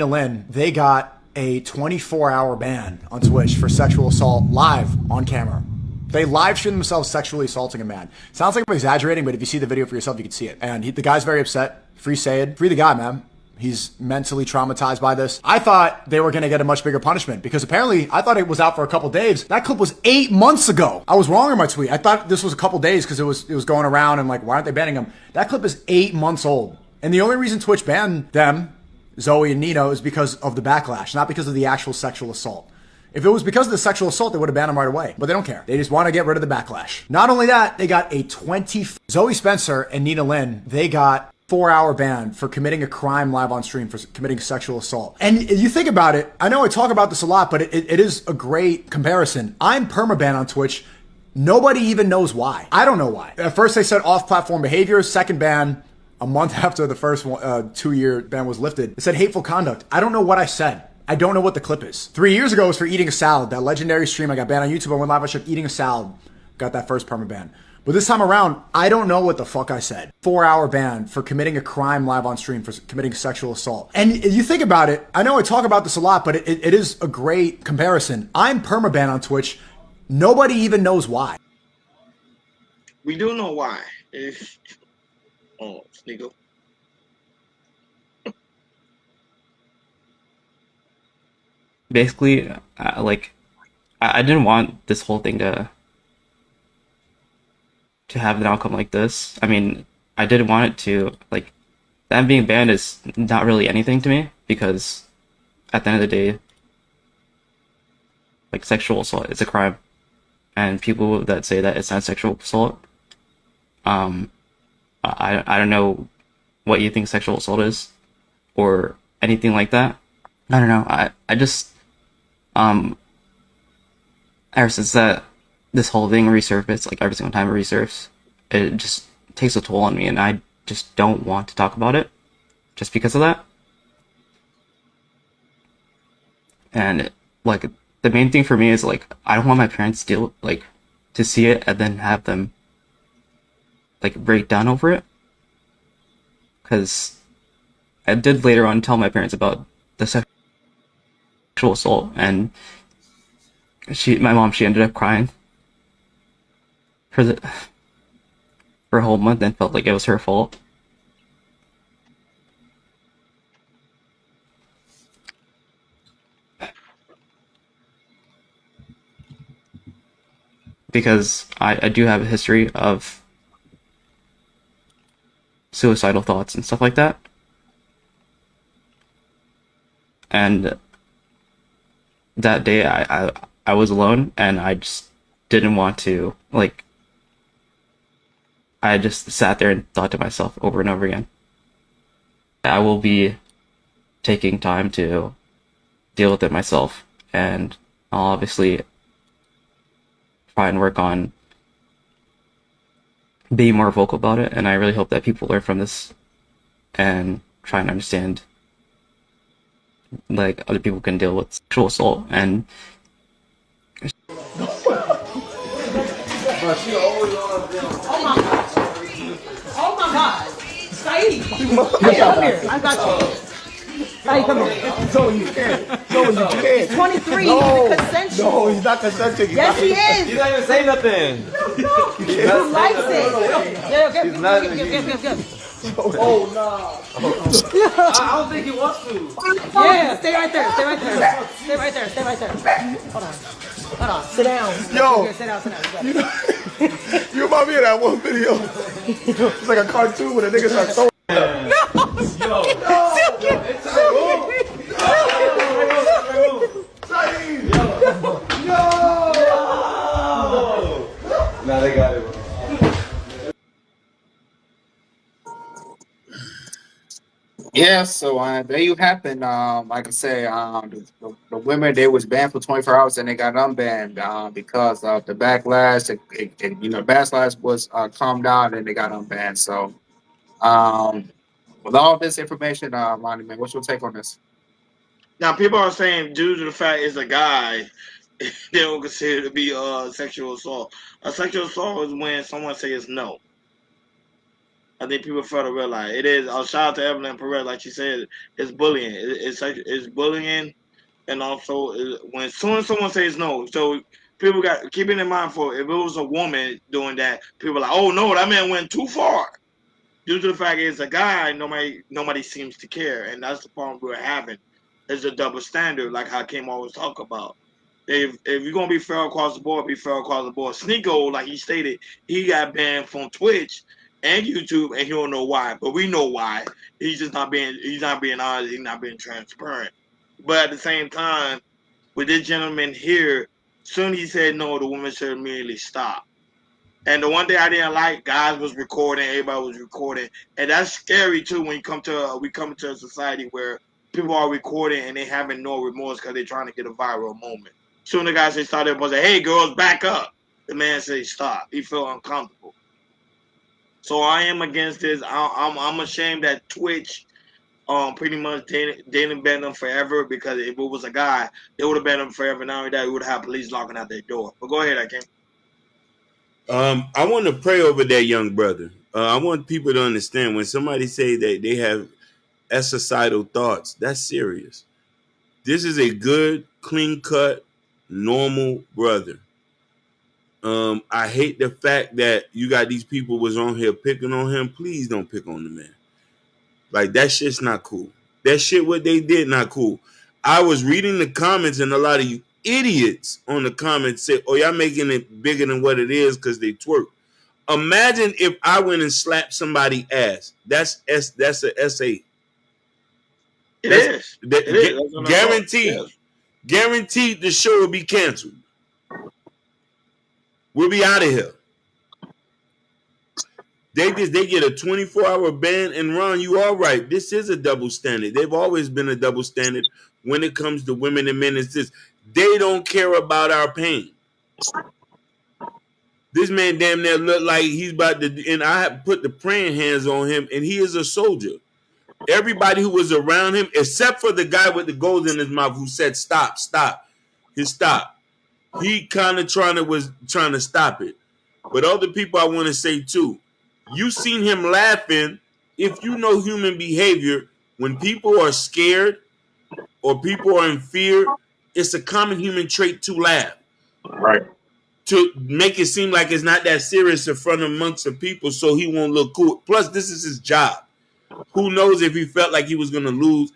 Lynn, they got a 24-hour ban on Twitch for sexual assault live on camera. They live stream themselves sexually assaulting a man. Sounds like I'm exaggerating, but if you see the video for yourself, you can see it. And the guy's very upset. Free Sayed. Free the guy, man. He's mentally traumatized by this. I thought they were going to get a much bigger punishment because apparently I thought it was out for a couple days. That clip was 8 months ago. I was wrong in my tweet. I thought this was a couple days because it was going around and like, why aren't they banning him? That clip is 8 months old. And the only reason Twitch banned them, Zoe and Nino, is because of the backlash, not because of the actual sexual assault. If it was because of the sexual assault, they would have banned him right away. But they don't care. They just want to get rid of the backlash. Not only that, they got a Zoe Spencer and Nina Lynn, they got 4-hour ban for committing a crime live on stream, for committing sexual assault. And you think about it, I know I talk about this a lot, but it is a great comparison. I'm permabanned on Twitch. Nobody even knows why. I don't know why. At first they said off-platform behavior, second ban, a month after the first 2-year ban was lifted, it said hateful conduct. I don't know what I said. I don't know what the clip is. 3 years ago it was for eating a salad. That legendary stream I got banned on YouTube. I went live, I showed eating a salad. Got that first perma ban. But this time around, I don't know what the fuck I said. 4-hour ban for committing a crime live on stream, for committing sexual assault. And you think about it, I know I talk about this a lot, but it is a great comparison. I'm permabanned on Twitch. Nobody even knows why. We do know why. Oh, Sneako. Basically, I didn't want this whole thing to have an outcome like this. I mean, I didn't want it to, like, them being banned is not really anything to me, because at the end of the day, like, sexual assault is a crime. And people that say that it's not sexual assault, I don't know what you think sexual assault is, or anything like that. I don't know. I just, ever since that this whole thing resurfaced, like every single time it resurfaces, it just takes a toll on me, and I just don't want to talk about it just because of that. And like, the main thing for me is, like, I don't want my parents to see it and then have them like break down over it, because I did later on tell my parents about the sexual assault, and my mom ended up crying for a whole month and felt like it was her fault. Because I do have a history of suicidal thoughts and stuff like that. And that day I was alone, and I just didn't want to, like, I just sat there and thought to myself over and over again. I will be taking time to deal with it myself, and I'll obviously try and work on being more vocal about it, and I really hope that people learn from this and try and understand, like, other people can deal with sexual assault. And Oh my God. Saeed, come here. I got you. Saeed, come here. So you can't. So you can't. 23, No. he's consensual. No, he's not consenting. Yes, he is. He's not even saying nothing. No, he likes it. Yeah, He's not. give. Oh, no. I don't think he wants to. Yeah, stay right there. Stay right there. Hold on. Sit down. Yo. Here, sit down. You got it. You remind me of that one video. It's like a cartoon when a nigga starts throwing. Now they got it. Yeah, so there you happen. Like I say, the women, they was banned for 24 hours and they got unbanned because of the backlash. Backlash was calmed down and they got unbanned. So with all this information, Lonnie, man, what's your take on this? Now, people are saying due to the fact it's a guy, they don't consider it to be sexual assault. A sexual assault is when someone says no. I think people fail to realize it is. Shout out to Evelyn Perez, like she said, it's bullying. It's bullying, and also when soon as someone says no, so people got keep it in mind for if it was a woman doing that, people are like, oh no, that man went too far. Due to the fact it's a guy, nobody seems to care, and that's the problem we're having. It's a double standard, like Hakeem always talk about. If you're gonna be fair across the board, be fair across the board. Sneako, like he stated, he got banned from Twitch and YouTube, and he don't know why, but we know why. He's not being honest, he's not being transparent. But at the same time, with this gentleman here, soon he said no, the woman should immediately stop. And the one thing I didn't like, guys was recording, everybody was recording, and that's scary too. When you come to we come into a society where people are recording and they having no remorse because they're trying to get a viral moment. Soon the guy say started was say, "Hey girls, back up." The man say stop. He felt uncomfortable. So I am against this. I'm ashamed that Twitch pretty much didn't ban them forever, because if it was a guy, they would have banned them forever. Not only that, we would have police locking out their door. But go ahead, Akim. I want to pray over that young brother. I want people to understand when somebody say that they have suicidal thoughts, that's serious. This is a good, clean-cut, normal brother. I hate the fact that you got these people was on here picking on him. Please don't pick on the man. Like, that shit's not cool. That shit, what they did, not cool. I was reading the comments, and a lot of you idiots on the comments say, oh, y'all making it bigger than what it is because they twerk. Imagine if I went and slapped somebody's ass. That's a SA. It is. Guaranteed. Yes. Guaranteed the show will be canceled. We'll be out of here. They get a 24-hour ban, and Ron, you all right. This is a double standard. They've always been a double standard when it comes to women and men. It's this. They don't care about our pain. This man damn near looked like he's about to, and I put the praying hands on him, and he is a soldier. Everybody who was around him, except for the guy with the gold in his mouth who said, stop. He stopped. He kind of was trying to stop it. But other people I want to say too, you seen him laughing. If you know human behavior, when people are scared or people are in fear, it's a common human trait to laugh. Right. To make it seem like it's not that serious in front of amongst the people so he won't look cool. Plus, this is his job. Who knows if he felt like he was going to lose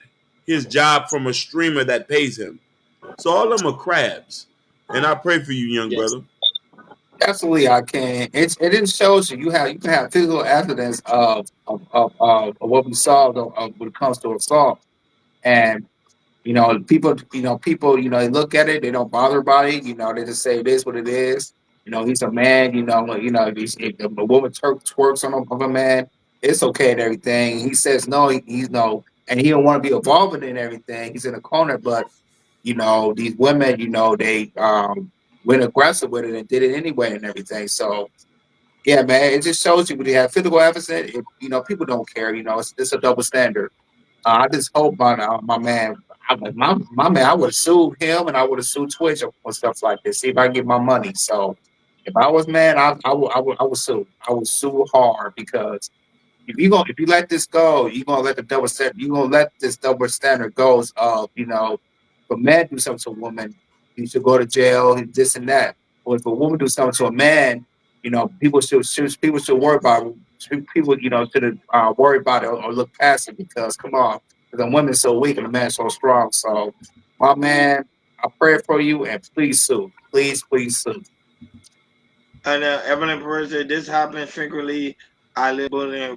his job from a streamer that pays him. So all of them are crabs. And I pray for you, young brother. Absolutely, I can. It shows you can have physical evidence of what we saw when it comes to assault, and people, they look at it, they don't bother about it. They just say it is what it is. He's a man. If a woman twerks on a man, it's okay and everything. He says no, he's no, and he don't want to be involved in it and everything. He's in a corner, but these women, they went aggressive with it and did it anyway and everything. So yeah, man, it just shows you when you have physical evidence. People don't care. It's a double standard. I just hope my man, my man, I would have sued him and I would have sued Twitch or stuff like this. See if I can get my money. So if I was man, I would sue. I would sue hard, because if you let this go, you're gonna let this double standard go of if a man do something to a woman, he should go to jail and this and that. Or if a woman do something to a man, people should worry about it. People should worry about it or look past it, because come on, because the woman's so weak and the man's so strong. So my man, I pray for you, and please sue. Please sue. And Evelyn Perez said this happens frequently. I live bullying